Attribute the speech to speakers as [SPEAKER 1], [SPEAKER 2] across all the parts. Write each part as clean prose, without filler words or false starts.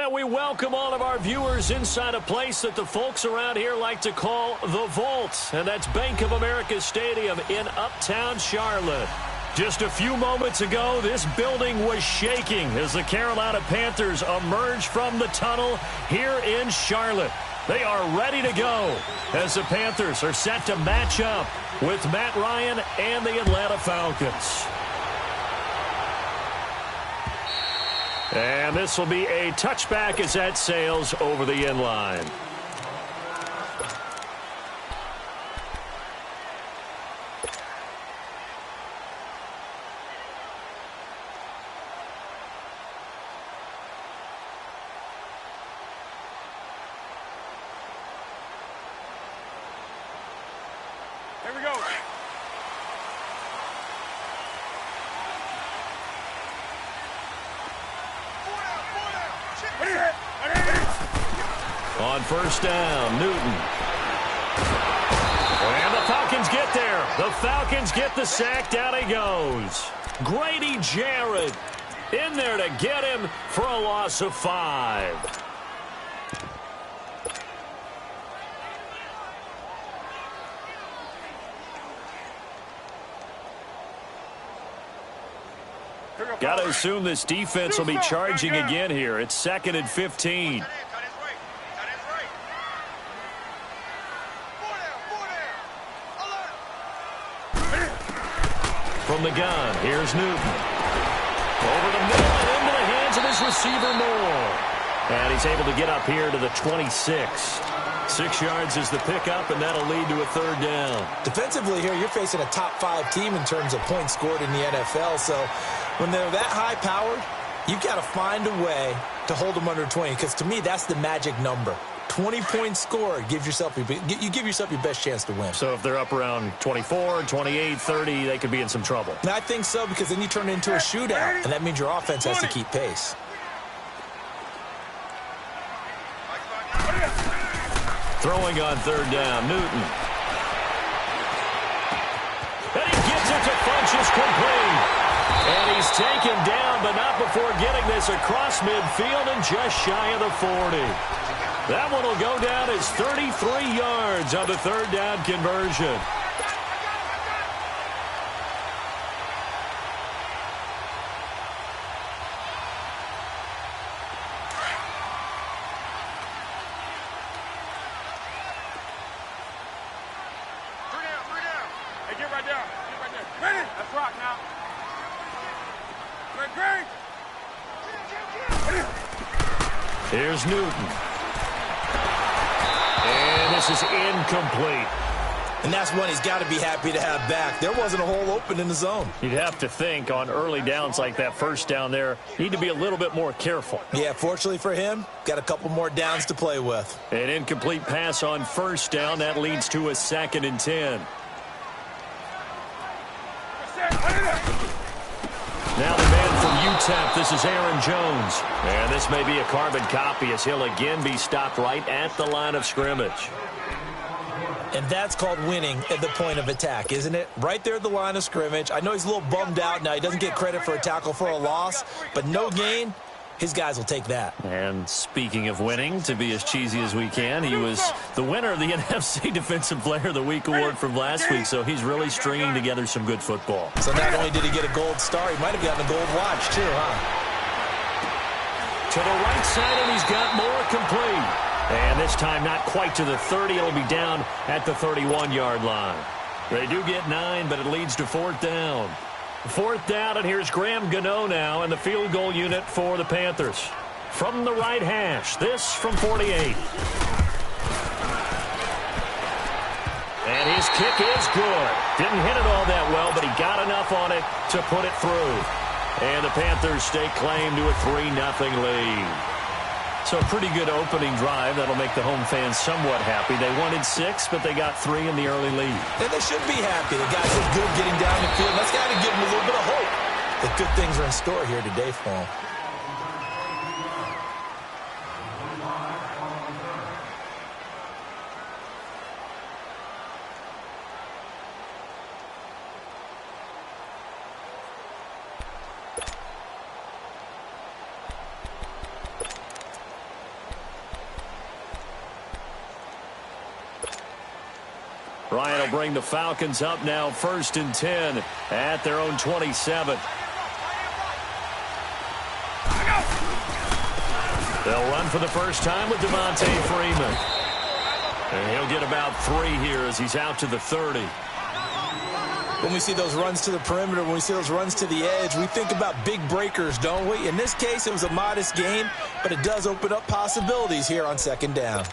[SPEAKER 1] And we welcome all of our viewers inside a place that the folks around here like to call the Vault. And that's Bank of America Stadium in Uptown Charlotte. Just a few moments ago, this building was shaking as the Carolina Panthers emerged from the tunnel here in Charlotte. They are ready to go as the Panthers are set to match up with Matt Ryan and the Atlanta Falcons. And this will be a touchback as that sails over the end line.
[SPEAKER 2] Here we go.
[SPEAKER 1] On first down, Newton. And the Falcons get there. The Falcons get the sack. Down he goes. Grady Jarrett in there to get him for a loss of 5. Got to assume this defense will be charging again here. It's 2nd and 15. From the gun, here's Newton. Over the middle and into the hands of his receiver, Moore. And he's able to get up here to the 26. 6 yards is the pickup, and that'll lead to a 3rd down.
[SPEAKER 3] Defensively here, you're facing a top 5 team in terms of points scored in the NFL. So when they're that high-powered, you've got to find a way to hold them under 20. Because to me, that's the magic number. 20 points scored, you give yourself your best chance to win.
[SPEAKER 1] So if they're up around 24, 28, 30, they could be in some trouble.
[SPEAKER 3] And I think so, because then you turn it into a shootout, and that means your offense has to keep pace.
[SPEAKER 1] Throwing on 3rd down, Newton. And he gets it to Funchess complete. And he's taken down, but not before getting this across midfield and just shy of the 40. That one will go down as 33 yards on the 3rd down conversion. Here's Newton. And this is incomplete.
[SPEAKER 3] And that's one he's got to be happy to have back. There wasn't a hole open in the zone.
[SPEAKER 1] You'd have to think on early downs like that first down there, need to be a little bit more careful.
[SPEAKER 3] Yeah, fortunately for him, got a couple more downs to play with.
[SPEAKER 1] An incomplete pass on 1st down. That leads to a 2nd and 10. Now the man from UTEP, this is Aaron Jones. And this may be a carbon copy as he'll again be stopped right at the line of scrimmage.
[SPEAKER 3] And that's called winning at the point of attack, isn't it? Right there at the line of scrimmage. I know he's a little bummed out now. He doesn't get credit for a tackle for a loss, but no gain. His guys will take that.
[SPEAKER 1] And speaking of winning, to be as cheesy as we can, he was the winner of the NFC Defensive Player of the Week award from last week, so he's really stringing together some good football.
[SPEAKER 3] So not only did he get a gold star, he might have gotten a gold watch too, huh?
[SPEAKER 1] To the right side, and he's got more complete. And this time not quite to the 30. It'll be down at the 31-yard line. They do get 9, but it leads to 4th down. 4th down, and here's Graham Gano now in the field goal unit for the Panthers. From the right hash, this from 48. And his kick is good. Didn't hit it all that well, but he got enough on it to put it through. And the Panthers stake claim to a 3-0 lead. So a pretty good opening drive. That'll make the home fans somewhat happy. They wanted 6, but they got 3 in the early lead.
[SPEAKER 3] And they should be happy. The guys look good getting down the field. That's got to give them a little bit of hope that good things are in store here today for them.
[SPEAKER 1] Ryan will bring the Falcons up now 1st and 10 at their own 27. They'll run for the first time with Devontae Freeman. And he'll get about 3 here as he's out to the 30.
[SPEAKER 3] When we see those runs to the perimeter, when we see those runs to the edge, we think about big breakers, don't we? In this case, it was a modest gain, but it does open up possibilities here on 2nd down.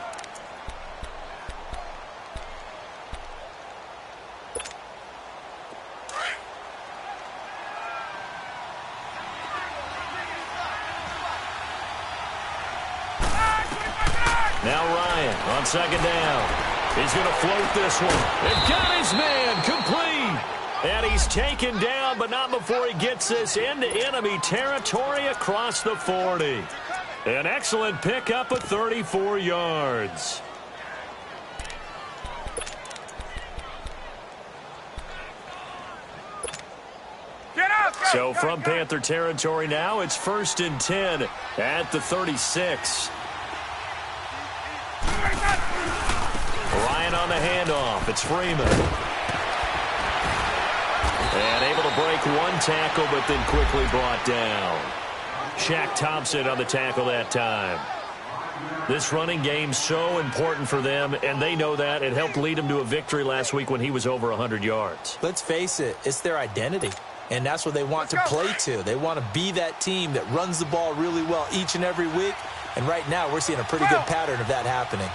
[SPEAKER 1] Now Ryan on 2nd down. He's going to float this one. And got his man complete. And he's taken down, but not before he gets this into enemy territory across the 40. An excellent pickup of 34 yards. So from Panther territory now, it's 1st and 10 at the 36. Ryan on the handoff. It's Freeman. And able to break one tackle, but then quickly brought down. Shaq Thompson on the tackle that time. This running game's so important for them, and they know that. It helped lead them to a victory last week when he was over 100 yards.
[SPEAKER 3] Let's face it, it's their identity, and that's what they want to play to. They want to be that team that runs the ball really well each and every week, and right now we're seeing a pretty good pattern of that happening.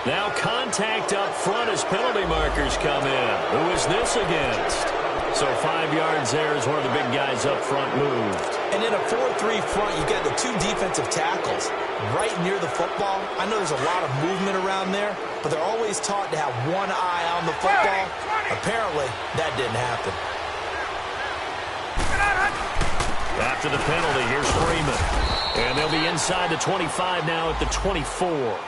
[SPEAKER 1] Now contact up front as penalty markers come in. Who is this against? So 5 yards there as one of the big guys up front moved.
[SPEAKER 3] And in a 4-3 front, you got the 2 defensive tackles right near the football. I know there's a lot of movement around there, but they're always taught to have one eye on the football. Apparently, that didn't happen.
[SPEAKER 1] After the penalty, here's Freeman. And they'll be inside the 25 now at the 24.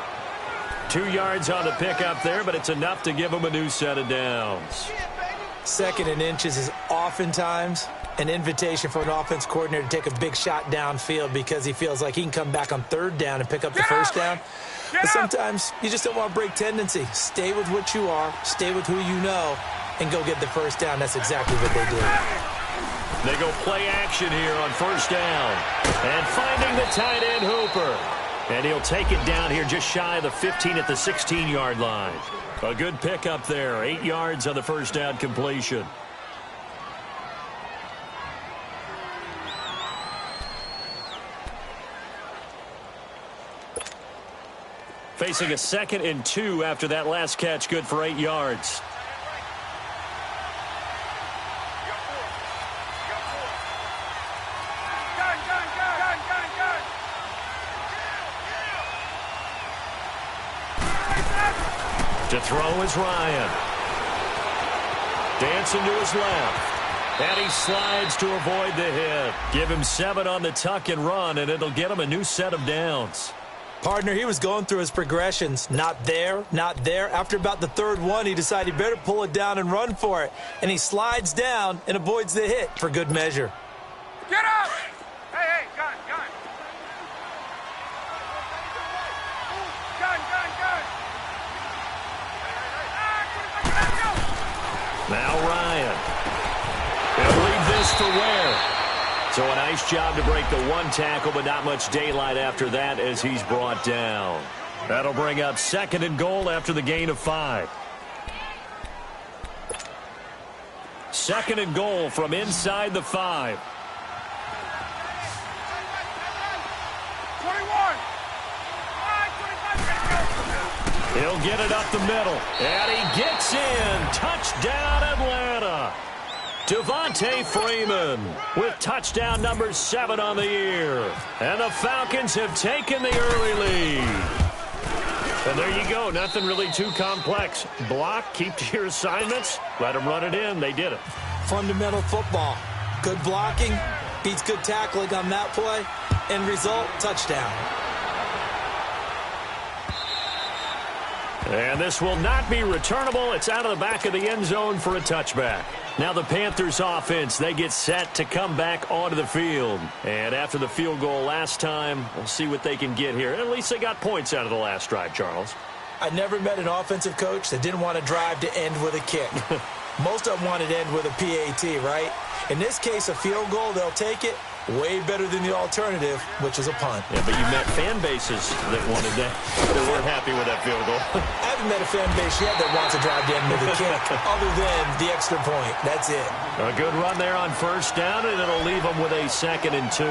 [SPEAKER 1] 2 yards on the pickup there, but it's enough to give them a new set of downs.
[SPEAKER 3] 2nd and inches is oftentimes an invitation for an offense coordinator to take a big shot downfield because he feels like he can come back on 3rd down and pick up the 1st down. But sometimes you just don't want to break tendency. Stay with what you are, stay with who you know, and go get the 1st down. That's exactly what they did.
[SPEAKER 1] They go play action here on 1st down. And finding the tight end Hooper. And he'll take it down here just shy of the 15 at the 16-yard line. A good pickup there. 8 yards on the 1st down completion. Facing a 2nd and 2 after that last catch. Good for 8 yards. To throw is Ryan. Dancing to his left. And he slides to avoid the hit. Give him 7 on the tuck and run, and it'll get him a new set of downs.
[SPEAKER 3] Partner, he was going through his progressions. Not there, not there. After about the 3rd one, he decided he better pull it down and run for it. And he slides down and avoids the hit for good measure.
[SPEAKER 2] Get up! Hey, gun.
[SPEAKER 1] Now Ryan. He'll leave this to Ware. So a nice job to break the 1 tackle, but not much daylight after that as he's brought down. That'll bring up 2nd and goal after the gain of 5. 2nd and goal from inside the 5.
[SPEAKER 2] 21.
[SPEAKER 1] He'll get it up the middle. And he gets in. Touchdown, Atlanta. Devontae Freeman with touchdown number 7 on the year. And the Falcons have taken the early lead. And there you go. Nothing really too complex. Block, keep to your assignments, let them run it in. They did it.
[SPEAKER 3] Fundamental football. Good blocking beats good tackling on that play. End result, touchdown.
[SPEAKER 1] And this will not be returnable. It's out of the back of the end zone for a touchback. Now the Panthers offense, they get set to come back onto the field. And after the field goal last time, we'll see what they can get here. At least they got points out of the last drive, Charles.
[SPEAKER 3] I never met an offensive coach that didn't want to drive to end with a kick. Most of them wanted to end with a PAT, right? In this case, a field goal, they'll take it. Way better than the alternative, which is a punt.
[SPEAKER 1] Yeah, but you met fan bases that wanted that, that weren't happy with that field goal.
[SPEAKER 3] I haven't met a fan base yet that wants to drive to end with a kick, other than the extra point. That's it.
[SPEAKER 1] A good run there on first down, and it'll leave them with a 2nd and 2.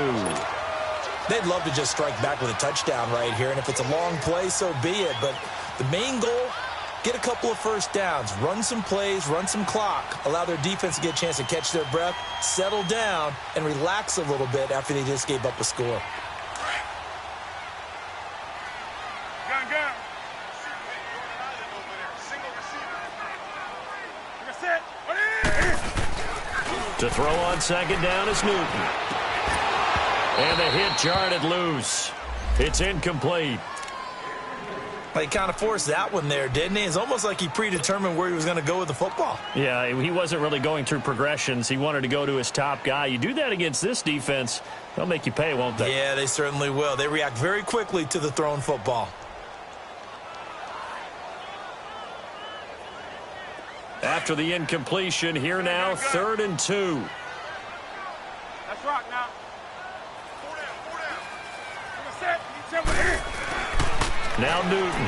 [SPEAKER 3] They'd love to just strike back with a touchdown right here, and if it's a long play, so be it. But the main goal, get a couple of first downs, run some plays, run some clock, allow their defense to get a chance to catch their breath, settle down, and relax a little bit after they just gave up a score.
[SPEAKER 2] Gun.
[SPEAKER 1] To throw on 2nd down is Newton. And the hit jarred loose. It's incomplete.
[SPEAKER 3] He kind of forced that one there, didn't he? It's almost like he predetermined where he was going to go with the football.
[SPEAKER 1] Yeah, he wasn't really going through progressions. He wanted to go to his top guy. You do that against this defense, they'll make you pay, won't they?
[SPEAKER 3] Yeah, they certainly will. They react very quickly to the thrown football.
[SPEAKER 1] After the incompletion, here now, 3rd and 2.
[SPEAKER 2] Let's rock now. 4 down. Set. Here.
[SPEAKER 1] Now Newton.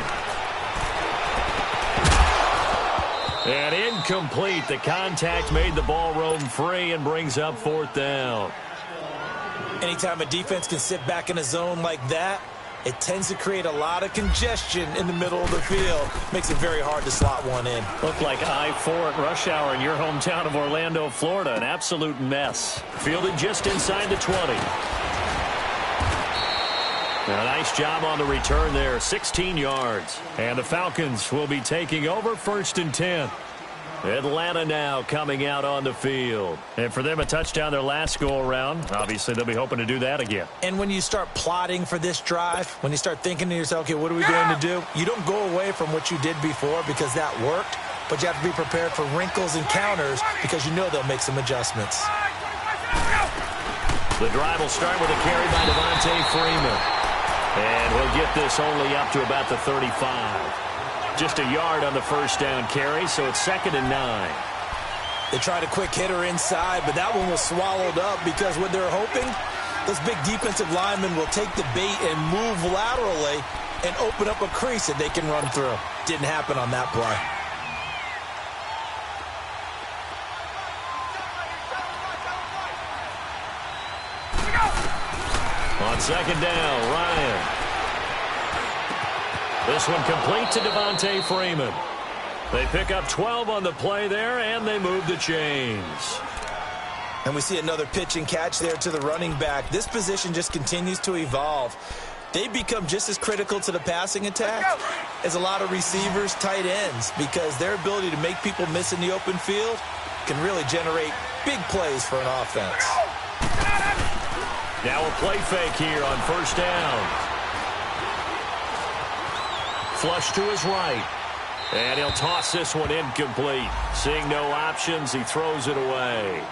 [SPEAKER 1] And incomplete. The contact made the ball roam free and brings up 4th down.
[SPEAKER 3] Anytime a defense can sit back in a zone like that, it tends to create a lot of congestion in the middle of the field. Makes it very hard to slot one in.
[SPEAKER 1] Looked like I-4 at rush hour in your hometown of Orlando, Florida. An absolute mess. Fielded just inside the 20. A nice job on the return there, 16 yards. And the Falcons will be taking over 1st and 10. Atlanta now coming out on the field. And for them, a touchdown their last go-around. Obviously, they'll be hoping to do that again.
[SPEAKER 3] And when you start plotting for this drive, when you start thinking to yourself, okay, what are we going to do? You don't go away from what you did before because that worked, but you have to be prepared for wrinkles and counters because you know they'll make some adjustments.
[SPEAKER 1] The drive will start with a carry by Devontae Freeman. And he'll get this only up to about the 35. Just a yard on the first down carry, so it's 2nd and 9.
[SPEAKER 3] They tried a quick hitter inside, but that one was swallowed up because what they're hoping, those big defensive linemen will take the bait and move laterally and open up a crease that they can run through. Didn't happen on that play.
[SPEAKER 1] On 2nd down, Ryan. This one complete to Devontae Freeman. They pick up 12 on the play there, and they move the chains.
[SPEAKER 3] And we see another pitch and catch there to the running back. This position just continues to evolve. They become just as critical to the passing attack as a lot of receivers, tight ends, because their ability to make people miss in the open field can really generate big plays for an offense.
[SPEAKER 1] Now a play fake here on first down. Flush to his right. And he'll toss this one incomplete. Seeing no options, he throws it away.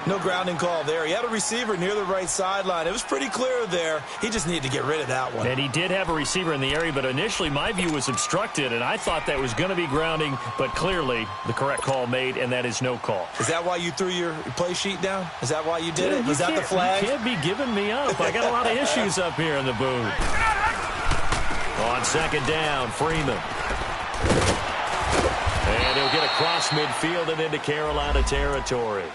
[SPEAKER 3] No grounding call there. He had a receiver near the right sideline. It was pretty clear there. He just needed to get rid of that one.
[SPEAKER 1] And he did have a receiver in the area, but initially my view was obstructed, and I thought that was going to be grounding, but clearly the correct call made, and that is no call.
[SPEAKER 3] Is that why you threw your play sheet down? Is that why you did it? Was that the flag?
[SPEAKER 1] You can't be giving me up. I got a lot of issues up here in the booth. On 2nd down, Freeman. And he'll get across midfield and into Carolina territory.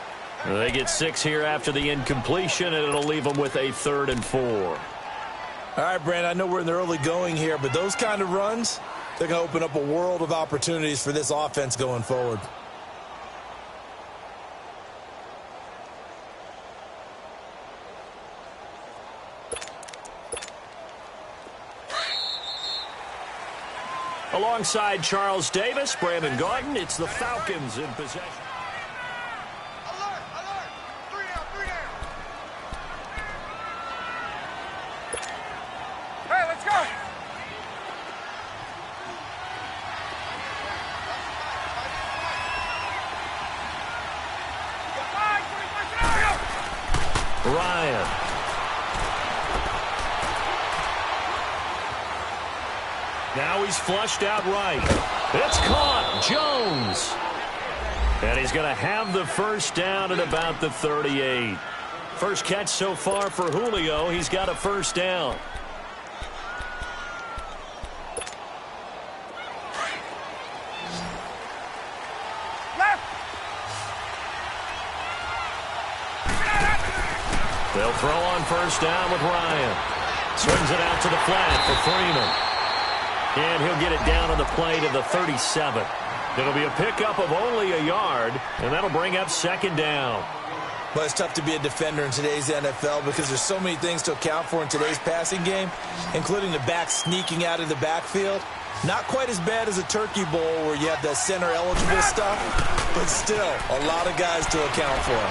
[SPEAKER 1] They get 6 here after the incompletion, and it'll leave them with a 3rd and 4.
[SPEAKER 3] All right, Brand, I know we're in the early going here, but those kind of runs, they're going to open up a world of opportunities for this offense going forward.
[SPEAKER 1] Alongside Charles Davis, Brandon Gordon, it's the Falcons in possession.
[SPEAKER 2] Alert! 3 down! Hey, let's go!
[SPEAKER 1] Ryan. Now he's flushed out right. It's caught. Jones. And he's going to have the first down at about the 38. First catch so far for Julio. He's got a first down. They'll throw on first down with Ryan. Swings it out to the flat for Freeman. And he'll get it down on the play to the 37. It'll be a pickup of only a yard, and that'll bring up second down.
[SPEAKER 3] Well, it's tough to be a defender in today's NFL because there's so many things to account for in today's passing game, including the back sneaking out of the backfield. Not quite as bad as a turkey bowl where you have the center-eligible stuff, but still a lot of guys to account for.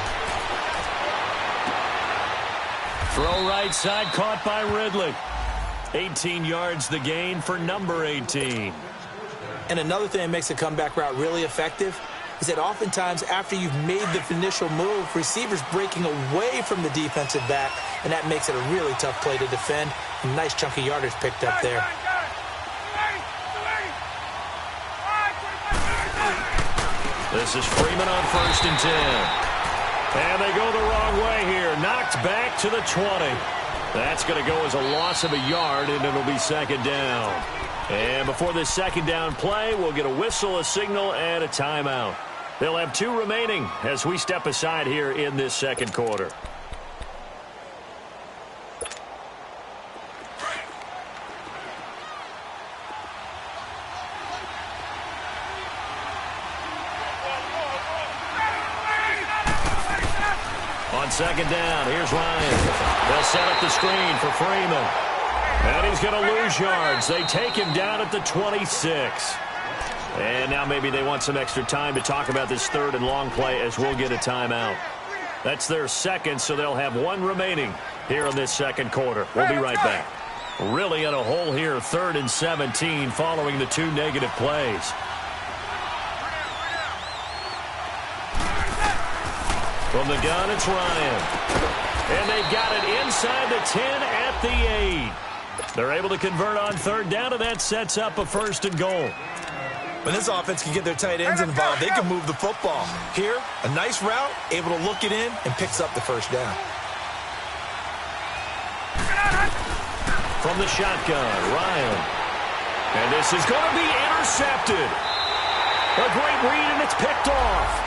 [SPEAKER 1] Throw right side, caught by Ridley. 18 yards the gain for number 18.
[SPEAKER 3] And another thing that makes a comeback route really effective is that oftentimes after you've made the initial move, receivers breaking away from the defensive back, and that makes it a really tough play to defend. A nice chunk of yardage picked up there.
[SPEAKER 1] This is Freeman on first and 10. And they go the wrong way here. Knocked back to the 20. That's going to go as a loss of a yard, and it'll be second down. And before this second down play, we'll get a whistle, a signal, and a timeout. They'll have 2 remaining as we step aside here in this second quarter. On second down, here's Ryan. They'll set up the screen for Freeman. And he's going to lose yards. They take him down at the 26. And now maybe they want some extra time to talk about this third and long play as we'll get a timeout. That's their second, so they'll have 1 remaining here in this second quarter. We'll be right back. Really in a hole here, 3rd and 17 following the 2 negative plays. From the gun, it's Ryan. And they've got it inside the 10 at the 8. They're able to convert on third down, and that sets up a first and goal.
[SPEAKER 3] When this offense can get their tight ends involved, they can move the football. Here, a nice route, able to look it in, and picks up the first down.
[SPEAKER 1] From the shotgun, Ryan. And this is going to be intercepted. A great read, and it's picked off.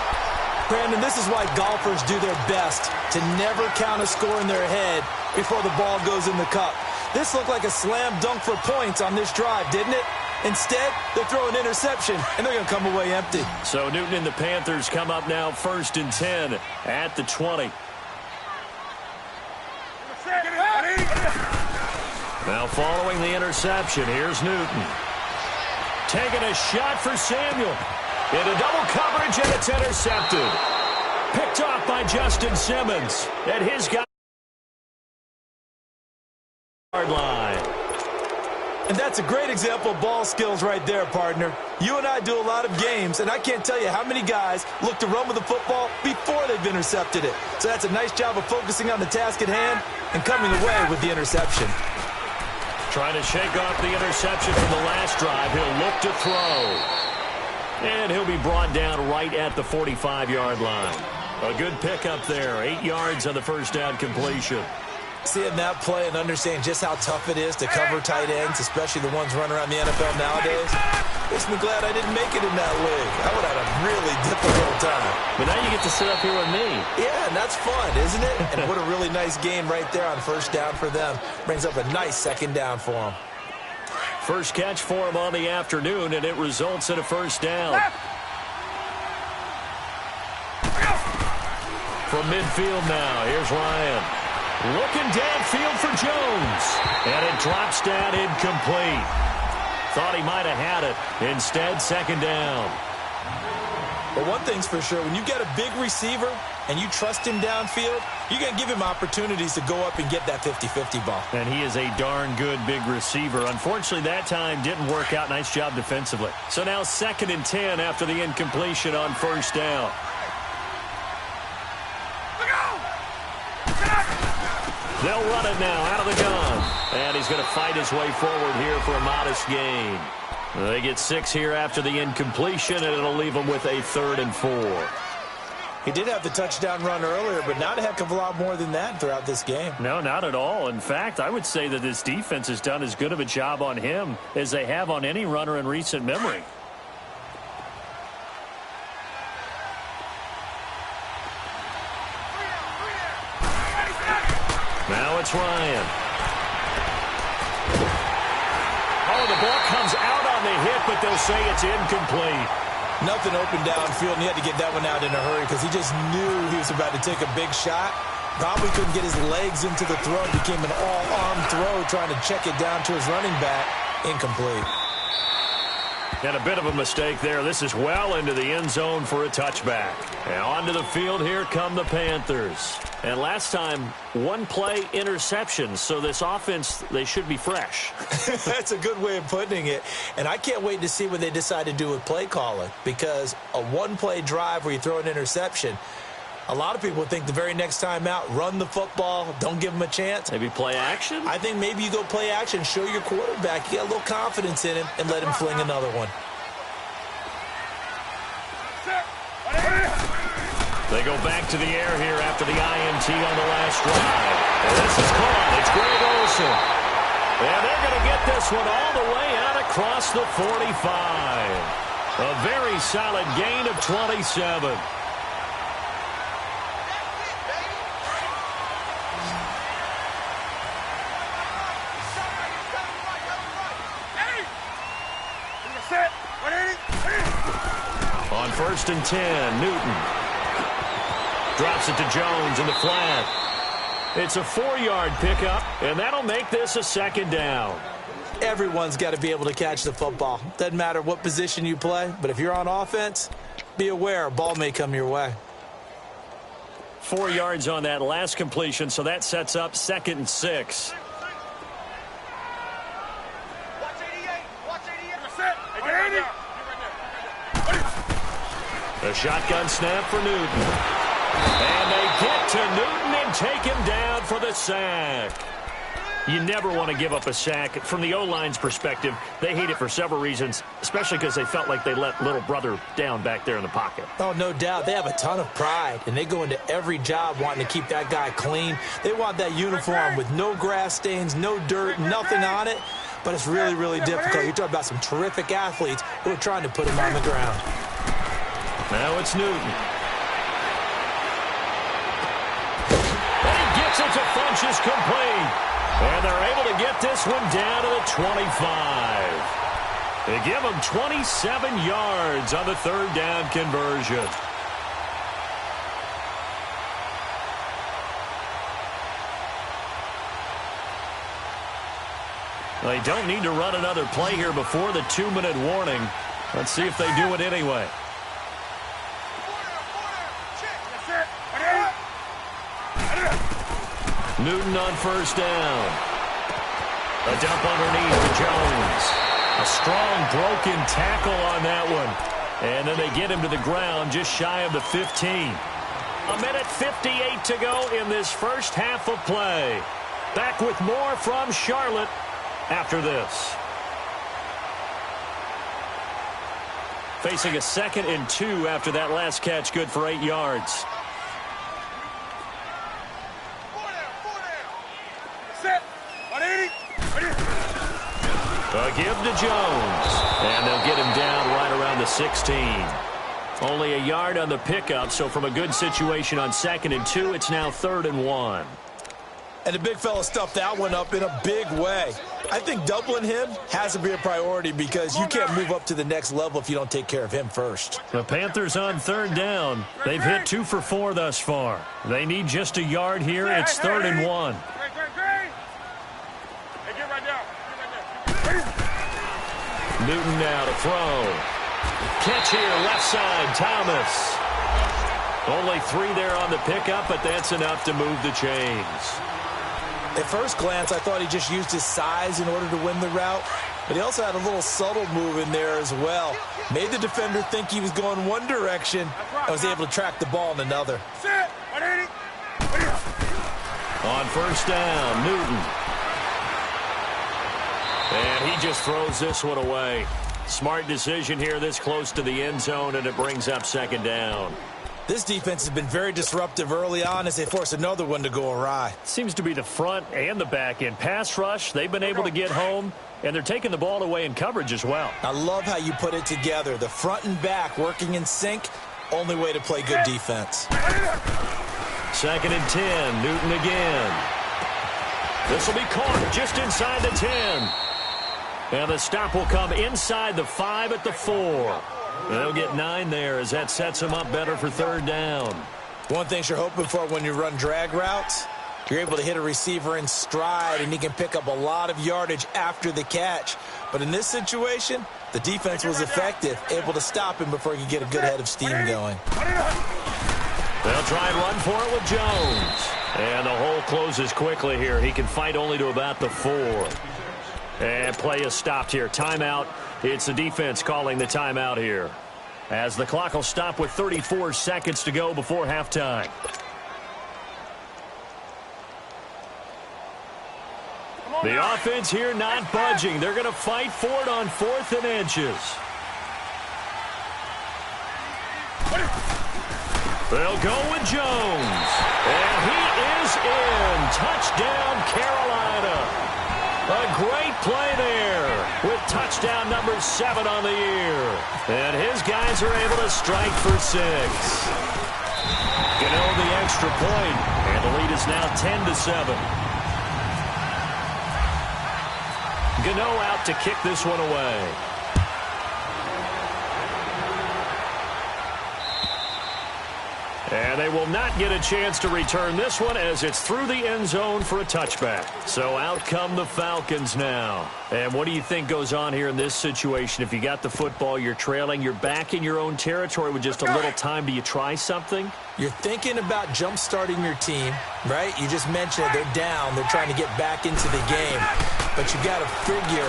[SPEAKER 3] Brandon, this is why golfers do their best to never count a score in their head before the ball goes in the cup. This looked like a slam dunk for points on this drive, didn't it? Instead, they throw an interception, and they're going to come away empty.
[SPEAKER 1] So Newton and the Panthers come up now 1st and 10 at the 20. Now following the interception, here's Newton. Taking a shot for Samuel. Into double coverage, and it's intercepted. Picked off by Justin Simmons. And his guy line.
[SPEAKER 3] And that's a great example of ball skills right there, partner. You and I do a lot of games, and I can't tell you how many guys look to run with the football before they've intercepted it. So that's a nice job of focusing on the task at hand and coming away with the interception.
[SPEAKER 1] Trying to shake off the interception from the last drive. He'll look to throw. And he'll be brought down right at the 45-yard line. A good pickup there. 8 yards on the first down completion.
[SPEAKER 3] Seeing that play and understanding just how tough it is to cover tight ends, especially the ones running around the NFL nowadays, makes me glad I didn't make it in that league. I would have had a really difficult time.
[SPEAKER 1] But now you get to sit up here with me.
[SPEAKER 3] Yeah, and that's fun, isn't it? And what a really nice game right there on first down for them. Brings up a nice second down for them.
[SPEAKER 1] First catch for him on the afternoon, and it results in a first down. From midfield now, here's Ryan. Looking downfield for Jones. And it drops down incomplete. Thought he might have had it. Instead, second down.
[SPEAKER 3] But one thing's for sure, when you get a big receiver and you trust him downfield, you're going to give him opportunities to go up and get that 50-50 ball.
[SPEAKER 1] And he is a darn good big receiver. Unfortunately, that time didn't work out. Nice job defensively. So now 2nd and 10 after the incompletion on first down. They'll run it now out of the gun. And he's going to fight his way forward here for a modest gain. They get 6 here after the incompletion, and it'll leave them with a 3rd and 4.
[SPEAKER 3] He did have the touchdown run earlier, but not a heck of a lot more than that throughout this game.
[SPEAKER 1] No, not at all. In fact, I would say that this defense has done as good of a job on him as they have on any runner in recent memory. Now it's Ryan. Oh, the ball comes out on the hit, but they'll say it's incomplete.
[SPEAKER 3] Nothing open downfield, and he had to get that one out in a hurry because he just knew he was about to take a big shot. Probably couldn't get his legs into the throw. It became an all-arm throw trying to check it down to his running back. Incomplete.
[SPEAKER 1] And a bit of a mistake there. This is well into the end zone for a touchback. And onto the field, here come the Panthers. And last time, 1-play interception. So this offense, they should be fresh.
[SPEAKER 3] That's a good way of putting it. And I can't wait to see what they decide to do with play calling. Because a 1-play drive where you throw an interception, a lot of people think the very next time out, run the football, don't give them a chance.
[SPEAKER 1] Maybe play action?
[SPEAKER 3] I think maybe you go play action, show your quarterback, you get a little confidence in him, and let him fling another one.
[SPEAKER 1] They go back to the air here after the INT on the last drive. And this is caught. It's Greg Olsen. And they're going to get this one all the way out across the 45. A very solid gain of 27. On 1st and 10, Newton drops it to Jones in the flat. It's a 4-yard pickup, and that'll make this a 2nd down.
[SPEAKER 3] Everyone's got to be able to catch the football. Doesn't matter what position you play, but if you're on offense, be aware a ball may come your way.
[SPEAKER 1] 4 yards on that last completion, so that sets up 2nd and 6. A shotgun snap for Newton. And they get to Newton and take him down for the sack. You never want to give up a sack. From the O-line's perspective, they hate it for several reasons, especially because they felt like they let little brother down back there in the pocket.
[SPEAKER 3] Oh, no doubt. They have a ton of pride, and they go into every job wanting to keep that guy clean. They want that uniform with no grass stains, no dirt, nothing on it. But it's really, really difficult. You're talking about some terrific athletes who are trying to put him on the ground.
[SPEAKER 1] Now it's Newton. And he gets it to Funchess complete. And they're able to get this one down to the 25. They give him 27 yards on the 3rd down conversion. They don't need to run another play here before the 2-minute warning. Let's see if they do it anyway. Newton on 1st down. A dump underneath to Jones. A strong broken tackle on that one. And then they get him to the ground just shy of the 15. 1:58 to go in this first half of play. Back with more from Charlotte after this. Facing a 2nd and 2 after that last catch, good for 8 yards. A give to Jones. And they'll get him down right around the 16. Only a yard on the pickup, so from a good situation on 2nd and 2, it's now 3rd and 1.
[SPEAKER 3] And the big fella stuffed that one up in a big way. I think doubling him has to be a priority because you can't move up to the next level if you don't take care of him first.
[SPEAKER 1] The Panthers on 3rd down. They've hit 2 for 4 thus far. They need just a yard here. It's 3rd and 1. Newton now to throw. Catch here, left side, Thomas. Only 3 there on the pickup, but that's enough to move the chains.
[SPEAKER 3] At first glance, I thought he just used his size in order to win the route, but he also had a little subtle move in there as well. Made the defender think he was going one direction and was able to track the ball in another.
[SPEAKER 1] On 1st down, Newton. And he just throws this one away. Smart decision here this close to the end zone, and it brings up second down.
[SPEAKER 3] This defense has been very disruptive early on as they force another one to go awry.
[SPEAKER 1] Seems to be the front and the back end. Pass rush, they've been able to get home, and they're taking the ball away in coverage as well.
[SPEAKER 3] I love how you put it together. The front and back working in sync, only way to play good defense.
[SPEAKER 1] 2nd and 10, Newton again. This will be caught just inside the 10. And the stop will come inside the 5 at the 4. They'll get 9 there as that sets them up better for third down.
[SPEAKER 3] One thing you're hoping for when you run drag routes, you're able to hit a receiver in stride and he can pick up a lot of yardage after the catch. But in this situation, the defense was effective, able to stop him before he could get a good head of steam going.
[SPEAKER 1] They'll try and run for it with Jones. And the hole closes quickly here. He can fight only to about the 4. And play is stopped here. Timeout. It's the defense calling the timeout here, as the clock will stop with 34 seconds to go before halftime. The offense here not budging. They're going to fight for it on 4th and inches. They'll go with Jones. And he is in. Touchdown, Carolina. A great play there with touchdown number 7 on the year. And his guys are able to strike for 6. Gano the extra point, and the lead is now 10-7. Gano out to kick this one away. And they will not get a chance to return this one as it's through the end zone for a touchback. So out come the Falcons now. And what do you think goes on here in this situation? If you got the football, you're trailing, you're back in your own territory with just a little time. Do you try something?
[SPEAKER 3] You're thinking about jump-starting your team, right? You just mentioned it. They're down. They're trying to get back into the game. But you got to figure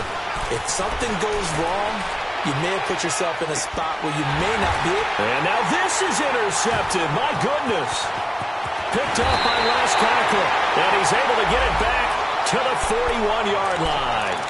[SPEAKER 3] if something goes wrong, you may have put yourself in a spot where you may not be able.
[SPEAKER 1] And now this is intercepted. My goodness. Picked up by last tackle. And he's able to get it back to the 41-yard line.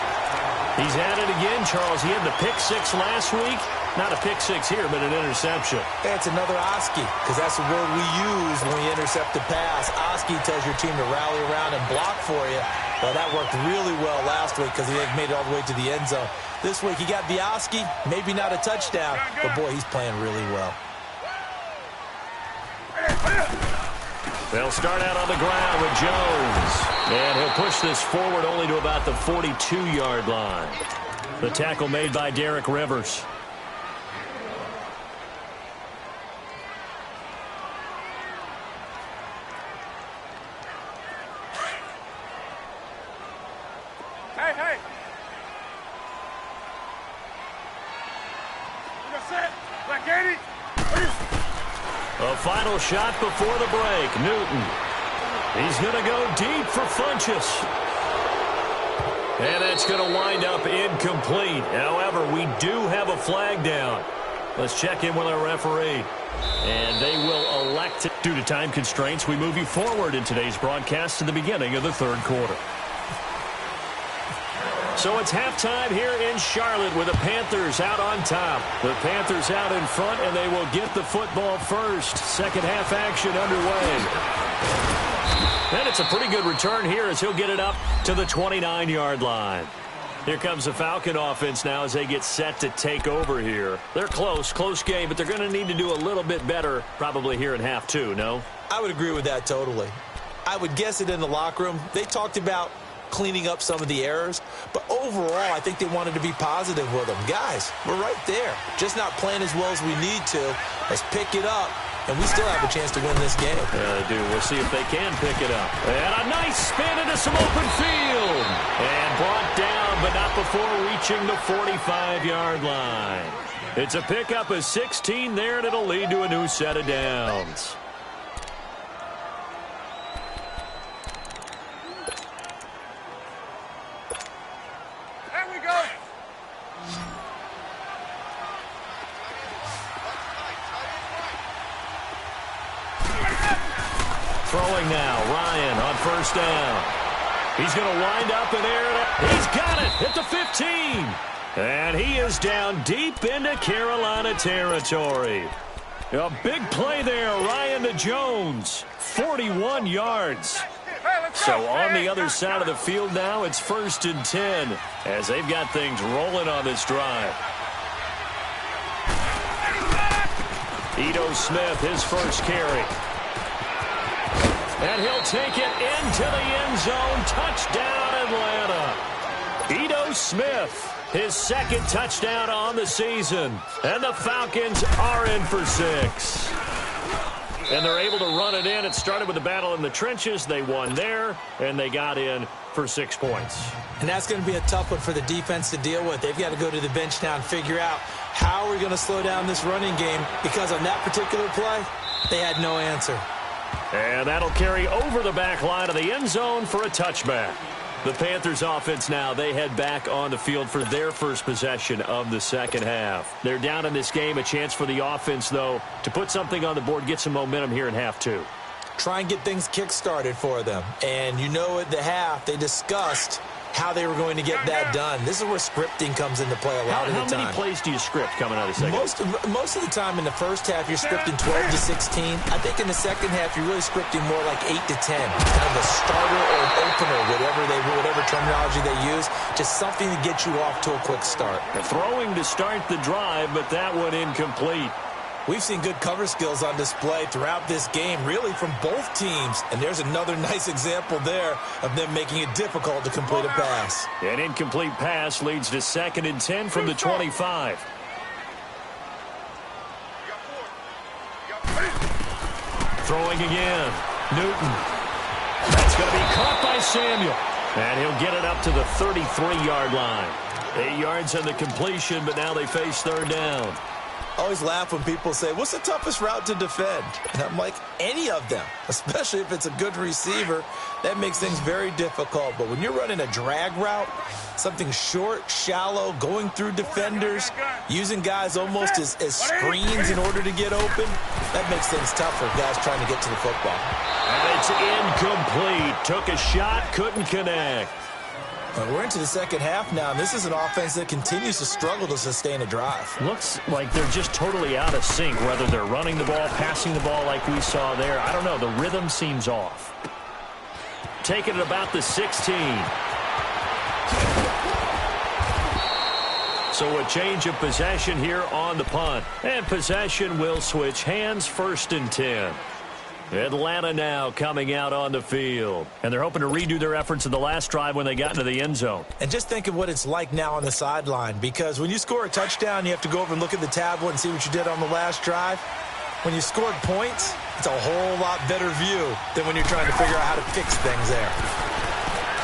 [SPEAKER 1] He's at it again, Charles. He had the pick 6 last week. Not a pick 6 here, but an interception.
[SPEAKER 3] It's another Oski, because that's the word we use when we intercept the pass. Oski tells your team to rally around and block for you. Well, that worked really well last week because he made it all the way to the end zone. This week he got the Oski, maybe not a touchdown, but boy, he's playing really well.
[SPEAKER 1] They'll start out on the ground with Jones. And he'll push this forward only to about the 42-yard line. The tackle made by Derek Rivers.
[SPEAKER 2] Hey. You got set. Black 80.
[SPEAKER 1] A final shot before the break. Newton. He's going to go deep for Funchess. And that's going to wind up incomplete. However, we do have a flag down. Let's check in with our referee. And they will elect it. Due to time constraints, we move you forward in today's broadcast to the beginning of the third quarter. So it's halftime here in Charlotte with the Panthers out on top. The Panthers out in front, and they will get the football first. Second half action underway. And it's a pretty good return here as he'll get it up to the 29-yard line. Here comes the Falcon offense now as they get set to take over here. They're close game, but they're going to need to do a little bit better probably here in half 2, no?
[SPEAKER 3] I would agree with that totally. I would guess it in the locker room. They talked about cleaning up some of the errors, but overall I think they wanted to be positive with them. Guys, we're right there, just not playing as well as we need to. Let's pick it up, and we still have a chance to win this game.
[SPEAKER 1] Yeah, they do. We'll see if they can pick it up. And a nice spin into some open field, and brought down, but not before reaching the 45-yard line. It's a pickup of 16 there, and it'll lead to a new set of downs. Throwing now, Ryan on first down. He's going to wind up and air it. He's got it at the 15. And he is down deep into Carolina territory. A big play there, Ryan to Jones. 41 yards. So on the other side of the field now, it's 1st and 10 as they've got things rolling on this drive. Ito Smith, his first carry. And he'll take it into the end zone. Touchdown, Atlanta. Ito Smith, his second touchdown on the season. And the Falcons are in for 6. And they're able to run it in. It started with a battle in the trenches. They won there, and they got in for 6 points.
[SPEAKER 3] And that's going to be a tough one for the defense to deal with. They've got to go to the bench now and figure out how we're going to slow down this running game, because on that particular play, they had no answer.
[SPEAKER 1] And that'll carry over the back line of the end zone for a touchback. The Panthers offense now, they head back on the field for their first possession of the second half. They're down in this game. A chance for the offense, though, to put something on the board, get some momentum here in half 2.
[SPEAKER 3] Try and get things kick-started for them. And you know at the half, they discussed how they were going to get that done. This is where scripting comes into play a lot of the time.
[SPEAKER 1] How many plays do you script coming out of the second?
[SPEAKER 3] Most of the time in the first half, you're scripting 12 to 16. I think in the second half, you're really scripting more like 8 to 10. Kind of a starter or an opener, whatever terminology they use. Just something to get you off to a quick start.
[SPEAKER 1] They're throwing to start the drive, but that one incomplete.
[SPEAKER 3] We've seen good cover skills on display throughout this game, really from both teams. And there's another nice example there of them making it difficult to complete a pass.
[SPEAKER 1] An incomplete pass leads to 2nd and 10 from the 25. Throwing again. Newton. That's going to be caught by Samuel. And he'll get it up to the 33-yard line. 8 yards on the completion, but now they face 3rd down.
[SPEAKER 3] I always laugh when people say, what's the toughest route to defend? And I'm like, any of them, especially if it's a good receiver. That makes things very difficult. But when you're running a drag route, something short, shallow, going through defenders, using guys almost as screens in order to get open, that makes things tough for guys trying to get to the football.
[SPEAKER 1] And it's incomplete. Took a shot, couldn't connect.
[SPEAKER 3] We're into the second half now, and this is an offense that continues to struggle to sustain a drive.
[SPEAKER 1] Looks like they're just totally out of sync, whether they're running the ball, passing the ball like we saw there. I don't know. The rhythm seems off. Taking it about the 16. So a change of possession here on the punt. And possession will switch hands, 1st and 10. Atlanta now coming out on the field. And they're hoping to redo their efforts in the last drive when they got into the end zone.
[SPEAKER 3] And just think of what it's like now on the sideline, because when you score a touchdown, you have to go over and look at the tablet and see what you did on the last drive. When you scored points, it's a whole lot better view than when you're trying to figure out how to fix things there.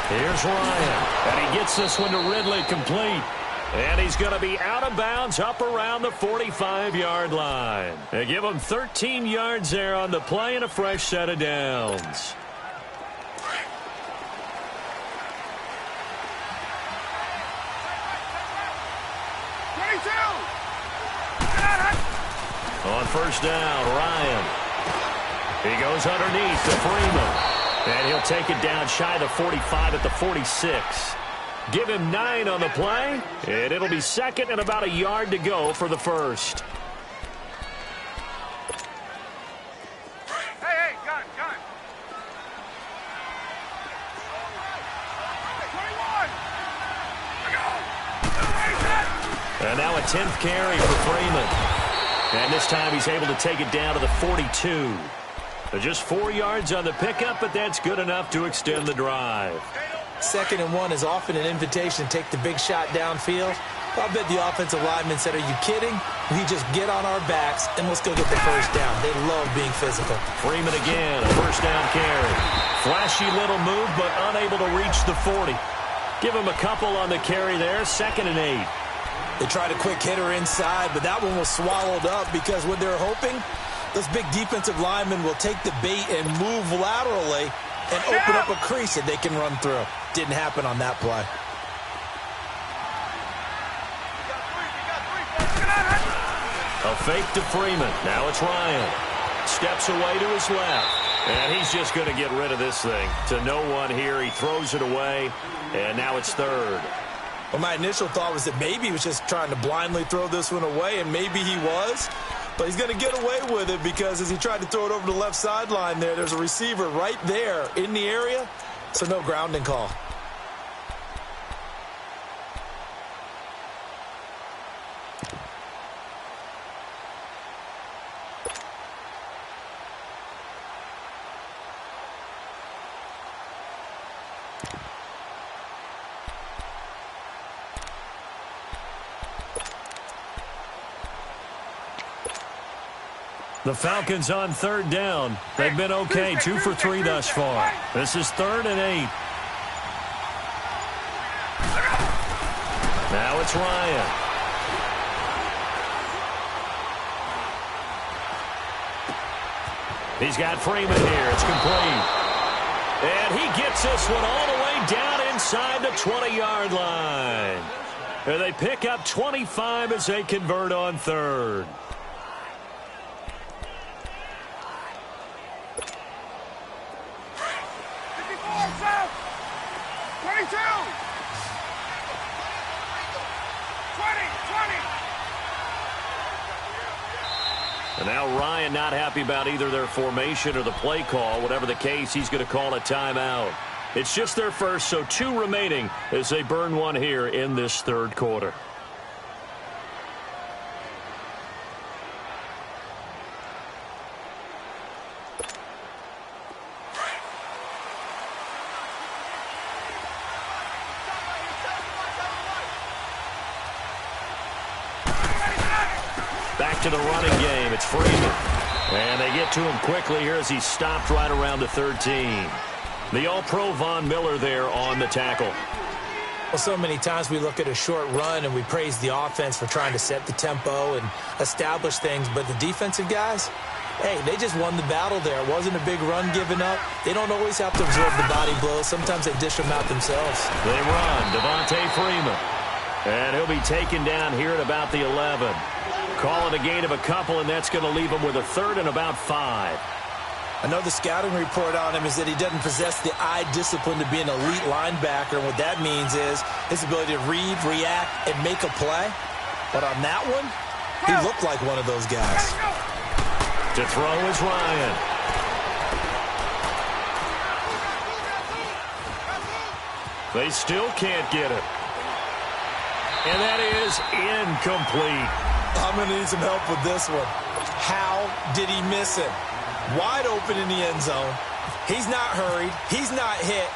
[SPEAKER 1] Here's Ryan. And he gets this one to Ridley, complete. And he's going to be out of bounds up around the 45-yard line. They give him 13 yards there on the play and a fresh set of downs. On 1st down, Ryan. He goes underneath to Freeman. And he'll take it down shy of the 45 at the 46. Give him 9 on the play, and it'll be 2nd and about a yard to go for the first.
[SPEAKER 2] Hey, gun.
[SPEAKER 1] And now a 10th carry for Freeman. And this time he's able to take it down to the 42. Just 4 yards on the pickup, but that's good enough to extend the drive.
[SPEAKER 3] 2nd and 1 is often an invitation to take the big shot downfield. I bet the offensive lineman said, are you kidding? We just get on our backs and let's go get the first down. They love being physical.
[SPEAKER 1] Freeman again, a 1st down carry. Flashy little move, but unable to reach the 40. Give him a couple on the carry there, 2nd and 8.
[SPEAKER 3] They tried a quick hitter inside, but that one was swallowed up because what they're hoping, those big defensive linemen will take the bait and move laterally and open up a crease that they can run through. Didn't happen on that play.
[SPEAKER 1] A fake to Freeman. Now it's Ryan. Steps away to his left. And he's just going to get rid of this thing. To no one here. He throws it away, and now it's third.
[SPEAKER 3] Well, my initial thought was that maybe he was just trying to blindly throw this one away, and maybe he was. But he's going to get away with it because as he tried to throw it over the left sideline there's a receiver right there in the area, so no grounding call.
[SPEAKER 1] The Falcons on third down. They've been okay, 2 for 3 thus far. This is 3rd and 8. Now it's Ryan. He's got Freeman here. It's complete. And he gets this one all the way down inside the 20-yard line. And they pick up 25 as they convert on 3rd. And now Ryan not happy about either their formation or the play call. Whatever the case, he's going to call a timeout. It's just their first, so 2 remaining as they burn one here in this 3rd quarter. Back to the running game. It's Freeman. And they get to him quickly here as he stopped right around the 13. The All-Pro Von Miller there on the tackle.
[SPEAKER 3] Well, so many times we look at a short run and we praise the offense for trying to set the tempo and establish things. But the defensive guys, hey, they just won the battle there. It wasn't a big run given up. They don't always have to absorb the body blows. Sometimes they dish them out themselves.
[SPEAKER 1] They run. Devontae Freeman. And he'll be taken down here at about the 11. Call it a gain of a couple, and that's going to leave him with a 3rd and about 5.
[SPEAKER 3] I know the scouting report on him is that he doesn't possess the eye discipline to be an elite linebacker. And what that means is his ability to read, react, and make a play. But on that one, he looked like one of those guys.
[SPEAKER 1] To throw is Ryan. They still can't get it. And that is incomplete.
[SPEAKER 3] I'm going to need some help with this one. How did he miss him? Wide open in the end zone. He's not hurried. He's not hit.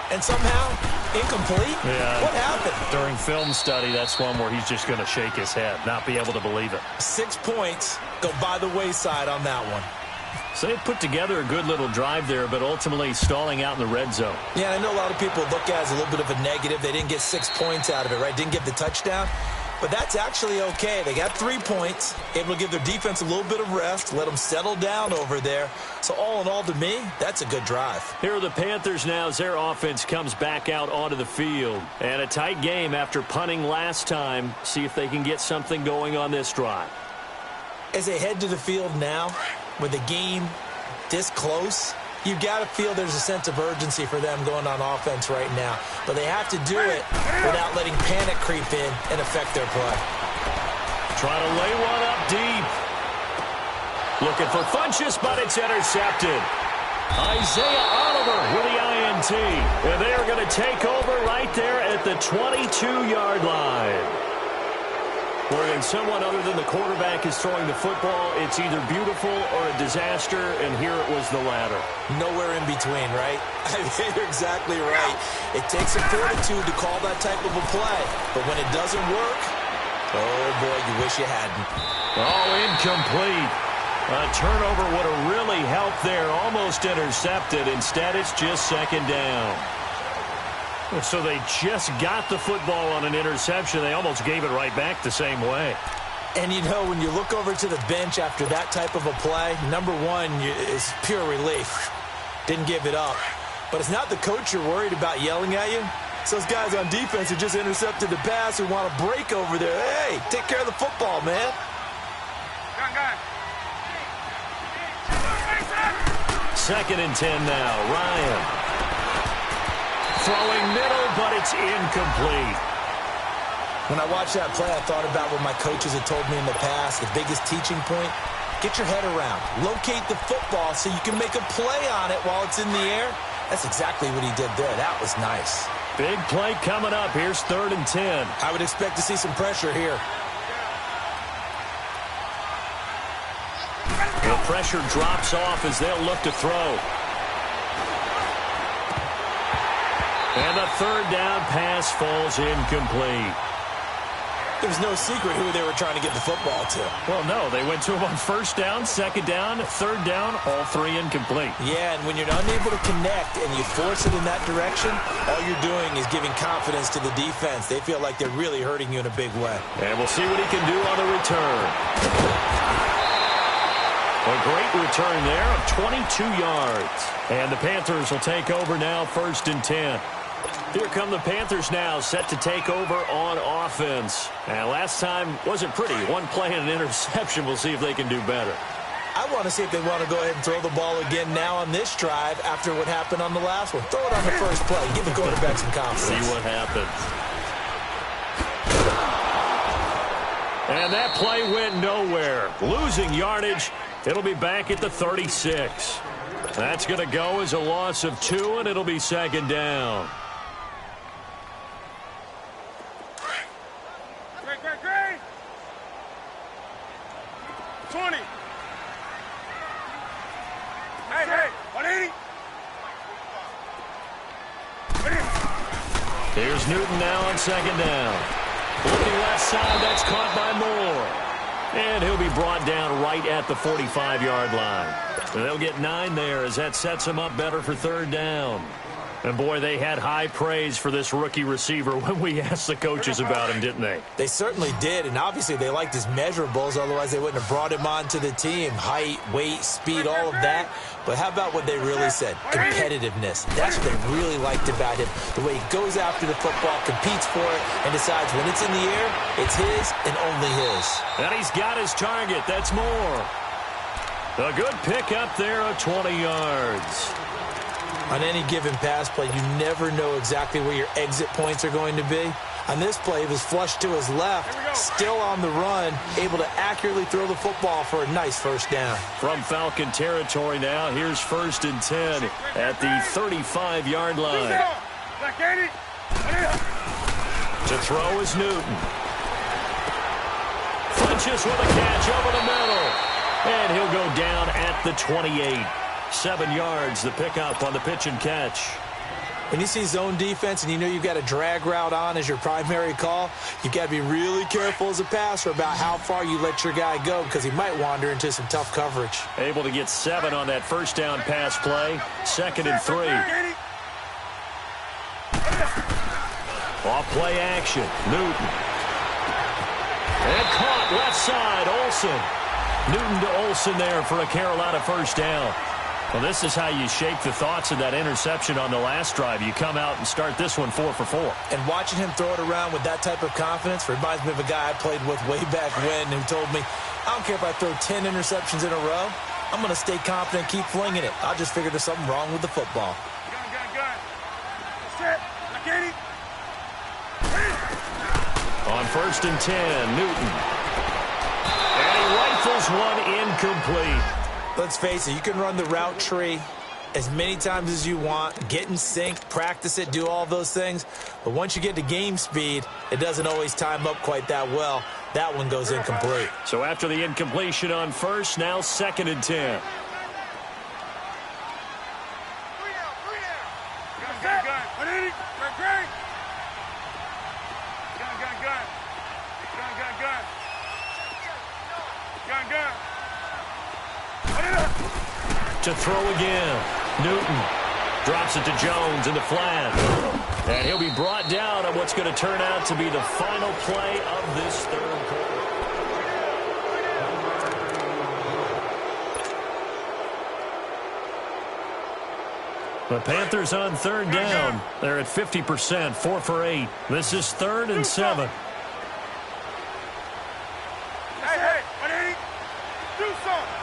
[SPEAKER 3] And somehow, incomplete?
[SPEAKER 1] Yeah.
[SPEAKER 3] What happened?
[SPEAKER 1] During film study, that's one where he's just going to shake his head, not be able to believe it.
[SPEAKER 3] 6 points go by the wayside on that one.
[SPEAKER 1] So they put together a good little drive there, but ultimately stalling out in the red zone.
[SPEAKER 3] Yeah, I know a lot of people look at it as a little bit of a negative. They didn't get 6 points out of it, right? Didn't get the touchdown. But that's actually okay. They got 3 points, able to give their defense a little bit of rest, let them settle down over there. So all in all, to me, that's a good drive.
[SPEAKER 1] Here are the Panthers now as their offense comes back out onto the field. And a tight game after punting last time. See if they can get something going on this drive.
[SPEAKER 3] As they head to the field now, with the game this close, you've got to feel there's a sense of urgency for them going on offense right now. But they have to do it without letting panic creep in and affect their play.
[SPEAKER 1] Try to lay one up deep. Looking for Funchess, but it's intercepted. Isaiah Oliver with the INT. And they are going to take over right there at the 22-yard line. When someone other than the quarterback is throwing the football, it's either beautiful or a disaster, and here it was the latter.
[SPEAKER 3] Nowhere in between, right? You're exactly right. It takes some fortitude to call that type of a play, but when it doesn't work, oh boy, you wish you hadn't.
[SPEAKER 1] Oh, incomplete. A turnover would have really helped there, almost intercepted. Instead, it's just 2nd down. So they just got the football on an interception. They almost gave it right back the same way.
[SPEAKER 3] And, you know, when you look over to the bench after that type of a play, number one is pure relief. Didn't give it up. But it's not the coach you're worried about yelling at you. It's those guys on defense who just intercepted the pass who want to break over there. Hey, take care of the football, man.
[SPEAKER 1] 2nd and 10 now. Ryan. Throwing middle, but it's incomplete.
[SPEAKER 3] When I watched that play, I thought about what my coaches had told me in the past. The biggest teaching point, get your head around. Locate the football so you can make a play on it while it's in the air. That's exactly what he did there. That was nice.
[SPEAKER 1] Big play coming up. Here's 3rd and 10.
[SPEAKER 3] I would expect to see some pressure here.
[SPEAKER 1] The pressure drops off as they'll look to throw. And the 3rd down pass falls incomplete.
[SPEAKER 3] It was no secret who they were trying to get the football to.
[SPEAKER 1] Well, no, they went to him on 1st down, 2nd down, 3rd down, all 3 incomplete.
[SPEAKER 3] Yeah, and when you're unable to connect and you force it in that direction, all you're doing is giving confidence to the defense. They feel like they're really hurting you in a big way.
[SPEAKER 1] And we'll see what he can do on the return. A great return there of 22 yards. And the Panthers will take over now, 1st and 10. Here come the Panthers now, set to take over on offense. And last time wasn't pretty. One play and an interception. We'll see if they can do better.
[SPEAKER 3] I want to see if they want to go ahead and throw the ball again now on this drive after what happened on the last one. Throw it on the first play. Give the quarterback some confidence.
[SPEAKER 1] See what happens. And that play went nowhere. Losing yardage. It'll be back at the 36. That's going to go as a loss of 2, and it'll be 2nd down.
[SPEAKER 2] Great. 20. Hey, 180.
[SPEAKER 1] Here's Newton now on 2nd down. Looking left side, that's caught by Moore. And he'll be brought down right at the 45-yard line. And they'll get 9 there as that sets him up better for 3rd down. And, boy, they had high praise for this rookie receiver when we asked the coaches about him, didn't they?
[SPEAKER 3] They certainly did, and obviously they liked his measurables. Otherwise, they wouldn't have brought him onto the team. Height, weight, speed, all of that. But how about what they really said? Competitiveness. That's what they really liked about him. The way he goes after the football, competes for it, and decides when it's in the air, it's his and only his.
[SPEAKER 1] And he's got his target. That's Moore. A good pick up there of 20 yards.
[SPEAKER 3] On any given pass play, you never know exactly where your exit points are going to be. On this play, he was flushed to his left, still on the run, able to accurately throw the football for a nice 1st down.
[SPEAKER 1] From Falcon territory now, here's 1st and 10 at the 35-yard line. To throw is Newton. Funches with a catch over the middle. And he'll go down at the 28. 7 yards, the pickup on the pitch and catch.
[SPEAKER 3] When you see zone defense and you know you've got a drag route on as your primary call, you've got to be really careful as a passer about how far you let your guy go because he might wander into some tough coverage.
[SPEAKER 1] Able to get 7 on that 1st down pass play. 2nd and 3. Off play action. Newton. And caught left side. Olsen. Newton to Olsen there for a Carolina 1st down. Well, this is how you shake the thoughts of that interception on the last drive. You come out and start this one 4 for 4.
[SPEAKER 3] And watching him throw it around with that type of confidence reminds me of a guy I played with way back when who told me, I don't care if I throw 10 interceptions in a row. I'm going to stay confident, keep flinging it. I just figured there's something wrong with the football.
[SPEAKER 2] Gun. Set. Lagady.
[SPEAKER 1] On 1st and 10, Newton. And he rifles one incomplete.
[SPEAKER 3] Let's face it, you can run the route tree as many times as you want, get in sync, practice it, do all those things. But once you get to game speed, it doesn't always time up quite that well. That one goes incomplete.
[SPEAKER 1] So after the incompletion on 1st, now 2nd and 10.
[SPEAKER 2] Gun.
[SPEAKER 1] To throw again. Newton drops it to Jones in the flat. And he'll be brought down on what's going to turn out to be the final play of this 3rd quarter. The Panthers on 3rd down. They're at 50%, 4 for 8. This is 3rd and 7.
[SPEAKER 2] Hey, 180. Do something.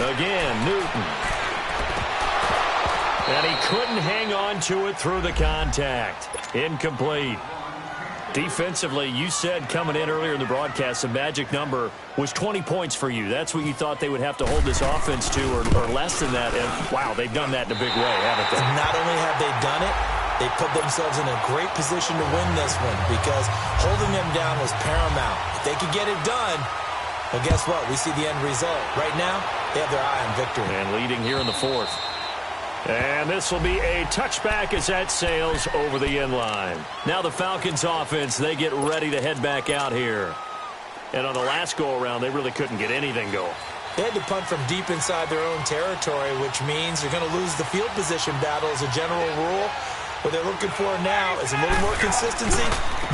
[SPEAKER 1] Again, Newton. And he couldn't hang on to it through the contact. Incomplete. Defensively, you said coming in earlier in the broadcast, the magic number was 20 points for you. That's what you thought they would have to hold this offense to, or less than that. And, wow, they've done that in a big way, haven't they?
[SPEAKER 3] Not only have they done it, they put themselves in a great position to win this one because holding them down was paramount. If they could get it done, well, guess what? We see the end result. Right now, they have their eye on victory.
[SPEAKER 1] And leading here in the fourth. And this will be a touchback as that sails over the end line. Now the Falcons offense, they get ready to head back out here. And on the last go-around, they really couldn't get anything going.
[SPEAKER 3] They had to punt from deep inside their own territory, which means they're going to lose the field position battle as a general rule. What they're looking for now is a little more consistency,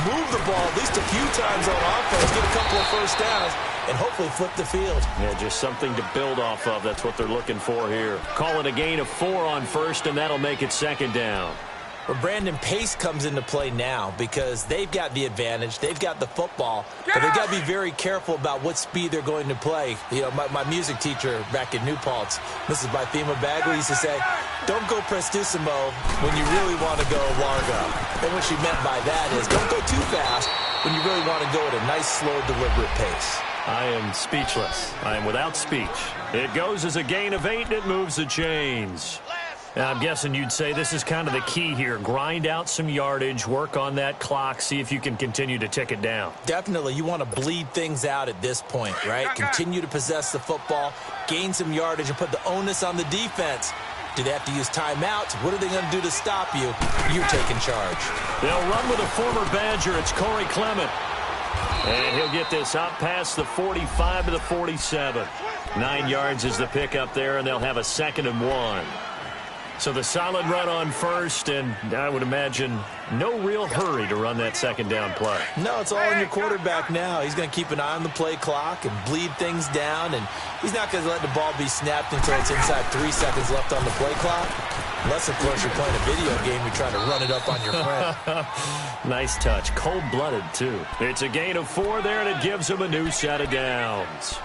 [SPEAKER 3] move the ball at least a few times on offense, get a couple of first downs, and hopefully flip the field.
[SPEAKER 1] Yeah, just something to build off of. That's what they're looking for here. Call it a gain of 4 on first, and that'll make it second down.
[SPEAKER 3] Well, Brandon, pace comes into play now because they've got the advantage. They've got the football, but they've got to be very careful about what speed they're going to play. You know, my music teacher back in New Paltz, Mrs. Bythema Bagley, used to say, don't go prestissimo when you really want to go largo. And what she meant by that is don't go too fast when you really want to go at a nice, slow, deliberate pace.
[SPEAKER 1] I am speechless. I am without speech. It goes as a gain of 8, and it moves the chains. Now, I'm guessing you'd say this is kind of the key here. Grind out some yardage, work on that clock, see if you can continue to tick it down.
[SPEAKER 3] Definitely. You want to bleed things out at this point, right? Continue to possess the football, gain some yardage, and put the onus on the defense. Do they have to use timeouts? What are they going to do to stop you? You're taking charge.
[SPEAKER 1] They'll run with a former Badger. It's Corey Clement. And he'll get this up past the 45 to the 47. 9 yards is the pickup there, and they'll have a 2nd and 1. So the solid run on first, and I would imagine no real hurry to run that 2nd down play.
[SPEAKER 3] No, it's all in your quarterback now. He's going to keep an eye on the play clock and bleed things down, and he's not going to let the ball be snapped until it's inside 3 seconds left on the play clock. Unless, of course, you're playing a video game, you're trying to run it up on your friend.
[SPEAKER 1] Nice touch. Cold-blooded, too. It's a gain of 4 there, and it gives him a new set of downs.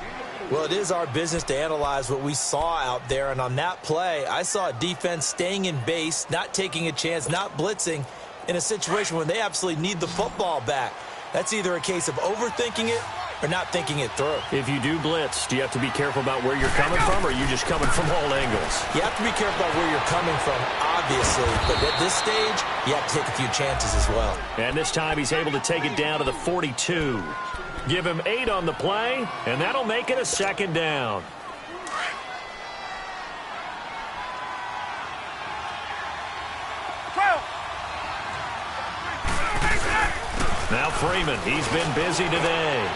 [SPEAKER 3] Well, it is our business to analyze what we saw out there, and on that play, I saw a defense staying in base, not taking a chance, not blitzing, in a situation where they absolutely need the football back. That's either a case of overthinking it or not thinking it through.
[SPEAKER 1] If you do blitz, do you have to be careful about where you're coming from, or are you just coming from all angles?
[SPEAKER 3] You have to be careful about where you're coming from, obviously, but at this stage, you have to take a few chances as well.
[SPEAKER 1] And this time, he's able to take it down to the 42. Give him 8 on the play, and that'll make it a 2nd down. Now Freeman, he's been busy today.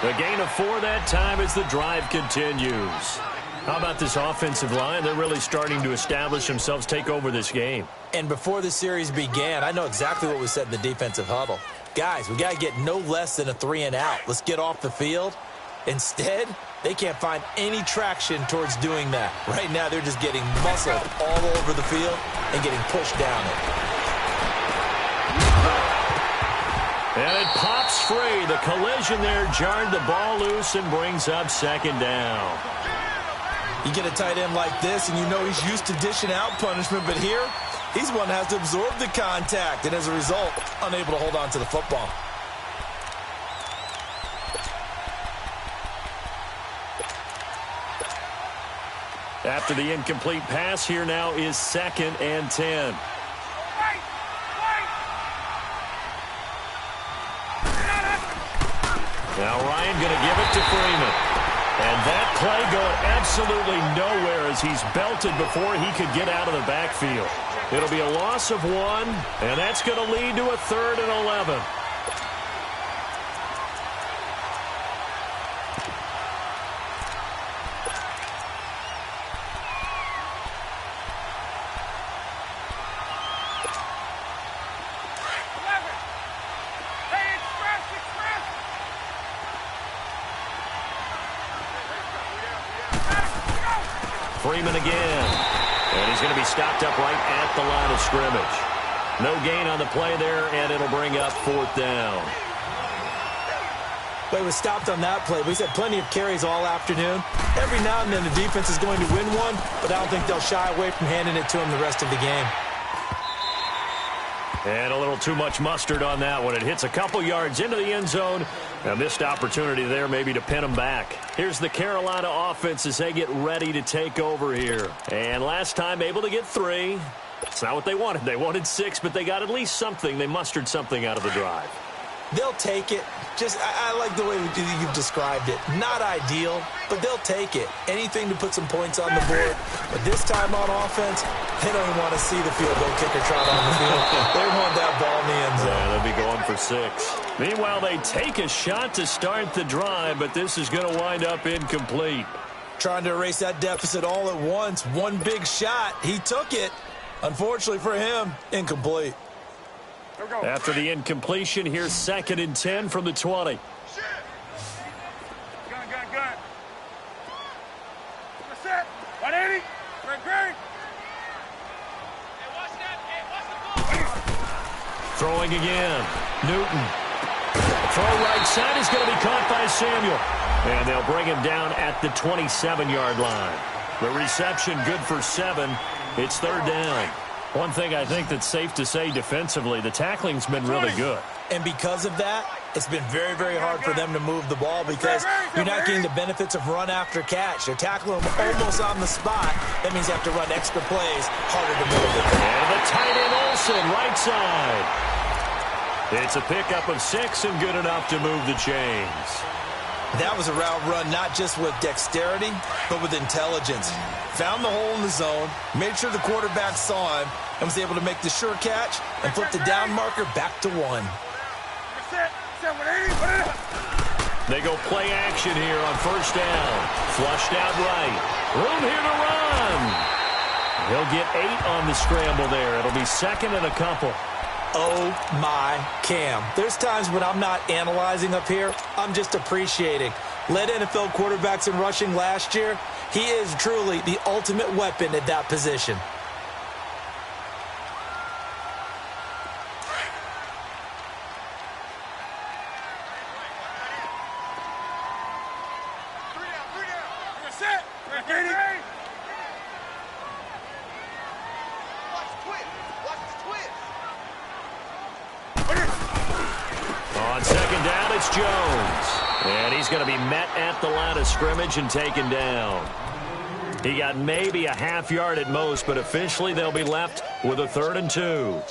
[SPEAKER 1] The gain of 4 that time as the drive continues. How about this offensive line? They're really starting to establish themselves, take over this game.
[SPEAKER 3] And before the series began, I know exactly what was said in the defensive huddle. Guys, we got to get no less than a 3 and out. Let's get off the field. Instead, they can't find any traction towards doing that. Right now, they're just getting muscled all over the field and getting pushed down it.
[SPEAKER 1] And it pops free. The collision there jarred the ball loose and brings up 2nd down.
[SPEAKER 3] You get a tight end like this, and you know he's used to dishing out punishment, but here, he's one that has to absorb the contact, and as a result, unable to hold on to the football.
[SPEAKER 1] After the incomplete pass, here now is 2nd and 10. Now Ryan going to give it to Freeman. And that play going absolutely nowhere as he's belted before he could get out of the backfield. It'll be a loss of 1, and that's going to lead to a 3rd and 11. Freeman again. And he's going to be stopped up right at the line of scrimmage. No gain on the play there, and it'll bring up 4th down.
[SPEAKER 3] Well, he was stopped on that play, but he's had plenty of carries all afternoon. Every now and then the defense is going to win one, but I don't think they'll shy away from handing it to him the rest of the game.
[SPEAKER 1] And a little too much mustard on that one. It hits a couple yards into the end zone. A missed opportunity there maybe to pin them back. Here's the Carolina offense as they get ready to take over here. And last time able to get 3. That's not what they wanted. They wanted 6, but they got at least something. They mustered something out of the drive.
[SPEAKER 3] They'll take it. I like the way you've described it. Not ideal, but they'll take it. Anything to put some points on the board. But this time on offense, they don't even want to see the field goal kicker trot on the field. They want that ball in the end zone.
[SPEAKER 1] Yeah, they'll be going for 6. Meanwhile, they take a shot to start the drive, but this is going to wind up incomplete.
[SPEAKER 3] Trying to erase that deficit all at once. One big shot. He took it. Unfortunately for him, incomplete.
[SPEAKER 1] After the incompletion, here's 2nd and 10 from the 20.
[SPEAKER 2] Gun. What's that? 180. Great. Hey, watch that. Hey, watch the ball.
[SPEAKER 1] Throwing again. Newton. Throw right side is going to be caught by Samuel. And they'll bring him down at the 27-yard line. The reception good for 7. It's 3rd down. One thing I think that's safe to say defensively, the tackling's been really good.
[SPEAKER 3] And because of that, it's been very, very hard for them to move the ball because you're not getting the benefits of run after catch. They're tackling them almost on the spot. That means you have to run extra plays, harder to move it.
[SPEAKER 1] And the tight end Olsen, right side. It's a pickup of 6 and good enough to move the chains.
[SPEAKER 3] That was a route run not just with dexterity, but with intelligence. Found the hole in the zone, made sure the quarterback saw him, and was able to make the sure catch and flip the down marker back to 1.
[SPEAKER 1] They go play action here on 1st down. Flushed out right. Room here to run. He'll get 8 on the scramble there. It'll be 2nd and a couple.
[SPEAKER 3] Oh, my Cam. There's times when I'm not analyzing up here. I'm just appreciating. Led NFL quarterbacks in rushing last year. He is truly the ultimate weapon at that position.
[SPEAKER 1] On 2nd down, it's Jones. And he's going to be met at the line of scrimmage and taken down. He got maybe a half yard at most, but officially they'll be left with a 3rd and 2.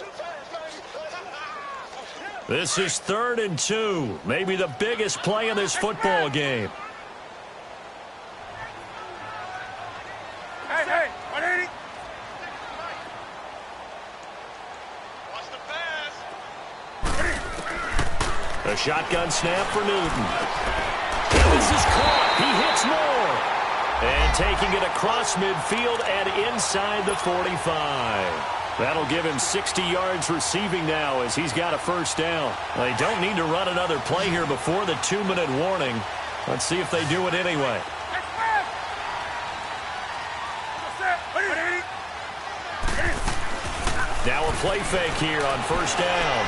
[SPEAKER 1] This is 3rd and 2. Maybe the biggest play in this football game.
[SPEAKER 2] Hey, 180.
[SPEAKER 1] A shotgun snap for Newton. And this is caught. He hits more. And taking it across midfield and inside the 45. That'll give him 60 yards receiving now as he's got a 1st down. They don't need to run another play here before the 2-minute warning. Let's see if they do it anyway. Now a play fake here on 1st down.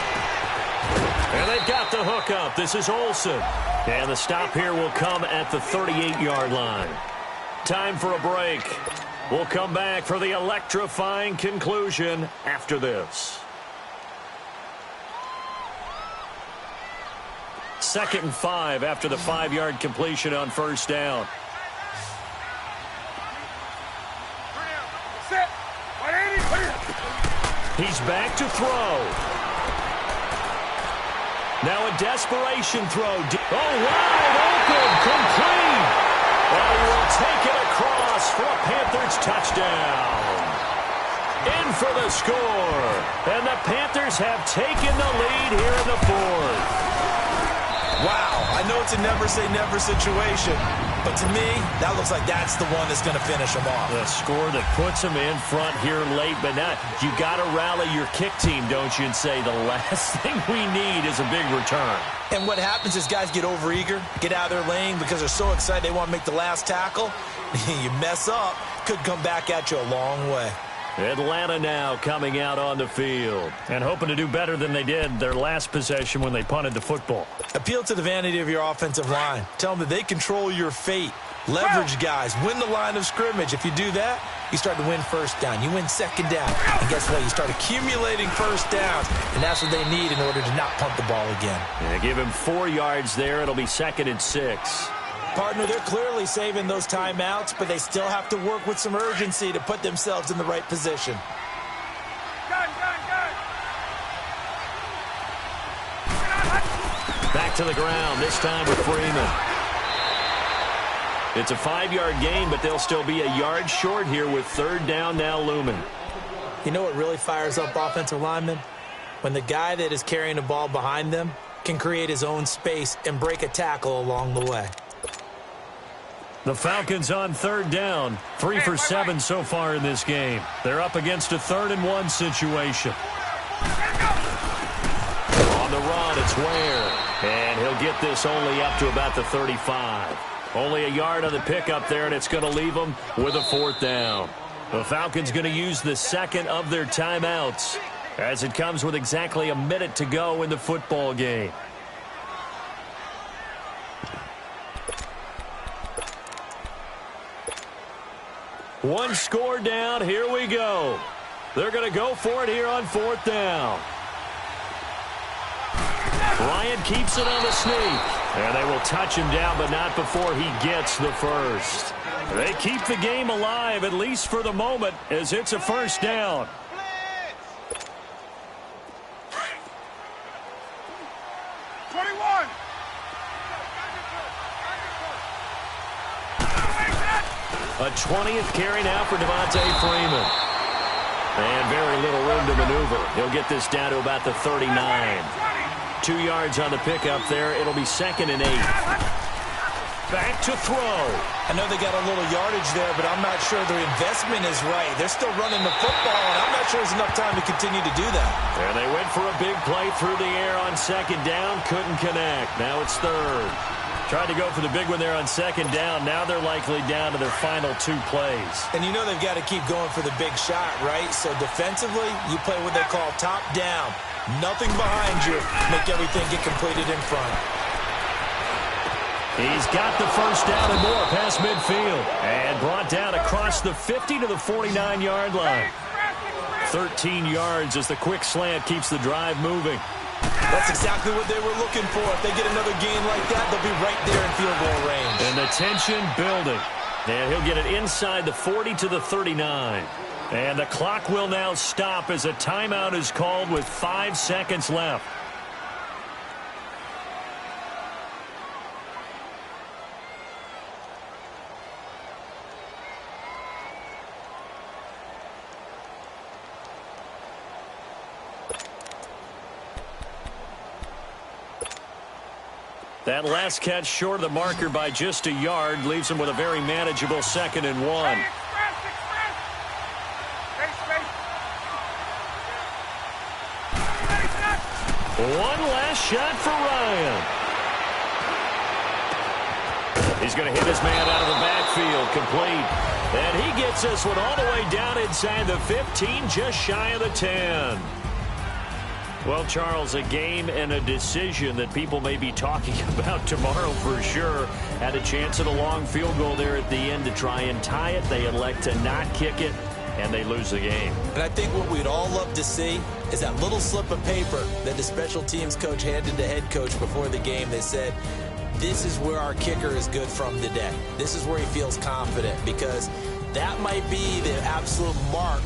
[SPEAKER 1] And they've got the hook up. This is Olsen. And the stop here will come at the 38-yard line. Time for a break. We'll come back for the electrifying conclusion after this. 2nd and 5 after the 5-yard completion on 1st down. He's back to throw. Now a desperation throw. Oh, wide open, complete. Well, he will take it across for a Panthers touchdown. In for the score. And the Panthers have taken the lead here in the 4th.
[SPEAKER 3] Wow, I know it's a never-say-never situation, but to me, that looks like that's the one that's going to finish them off.
[SPEAKER 1] The score that puts them in front here late, but not. You got to rally your kick team, don't you, and say the last thing we need is a big return.
[SPEAKER 3] And what happens is guys get overeager, get out of their lane because they're so excited they want to make the last tackle. You mess up, could come back at you a long way.
[SPEAKER 1] Atlanta now coming out on the field and hoping to do better than they did their last possession when they punted the football.
[SPEAKER 3] Appeal to the vanity of your offensive line. Tell them that they control your fate. Leverage guys. Win the line of scrimmage. If you do that, you start to win first down. You win second down. And guess what? You start accumulating first downs. And that's what they need in order to not punt the ball again.
[SPEAKER 1] Yeah, give him 4 yards there. It'll be 2nd and 6.
[SPEAKER 3] Partner, they're clearly saving those timeouts, but they still have to work with some urgency to put themselves in the right position.
[SPEAKER 1] Back to the ground, this time with Freeman. It's a 5-yard gain, but they'll still be a yard short here with 3rd down now looming.
[SPEAKER 3] You know what really fires up offensive linemen? When the guy that is carrying the ball behind them can create his own space and break a tackle along the way.
[SPEAKER 1] The Falcons on 3rd down. 3 for 7 so far in this game. They're up against a 3rd and 1 situation. On the run, it's Ware. And he'll get this only up to about the 35. Only a yard on the pickup there, and it's going to leave them with a 4th down. The Falcons going to use the 2nd of their timeouts as it comes with exactly a minute to go in the football game. One score down. Here we go. They're going to go for it here on 4th down. Bryant keeps it on the sneak. And they will touch him down, but not before he gets the first. They keep the game alive, at least for the moment, as it's a 1st down. A 20th carry now for Devontae Freeman. And very little room to maneuver. He'll get this down to about the 39. 2 yards on the pickup there. It'll be 2nd and 8. Back to throw.
[SPEAKER 3] I know they got a little yardage there, but I'm not sure their investment is right. They're still running the football, and I'm not sure there's enough time to continue to do that.
[SPEAKER 1] And they went for a big play through the air on 2nd down. Couldn't connect. Now it's 3rd. Tried to go for the big one there on 2nd down. Now they're likely down to their final 2 plays.
[SPEAKER 3] And you know they've got to keep going for the big shot, right? So defensively, you play what they call top down. Nothing behind you. Make everything get completed in front.
[SPEAKER 1] He's got the 1st down and more past midfield. And brought down across the 50 to the 49-yard line. 13 yards as the quick slant keeps the drive moving.
[SPEAKER 3] That's exactly what they were looking for. If they get another gain like that, they'll be right there in field goal range.
[SPEAKER 1] And the tension building. And he'll get it inside the 40 to the 39. And the clock will now stop as a timeout is called with 5 seconds left. That last catch short of the marker by just a yard leaves him with a very manageable 2nd and 1. One last shot for Ryan. He's going to hit his man out of the backfield, complete. And he gets this one all the way down inside the 15, just shy of the 10. Well, Charles, a game and a decision that people may be talking about tomorrow for sure. Had a chance at a long field goal there at the end to try and tie it. They elect to not kick it, and they lose the game.
[SPEAKER 3] And I think what we'd all love to see is that little slip of paper that the special teams coach handed the head coach before the game. They said, this is where our kicker is good from today. This is where he feels confident, because that might be the absolute mark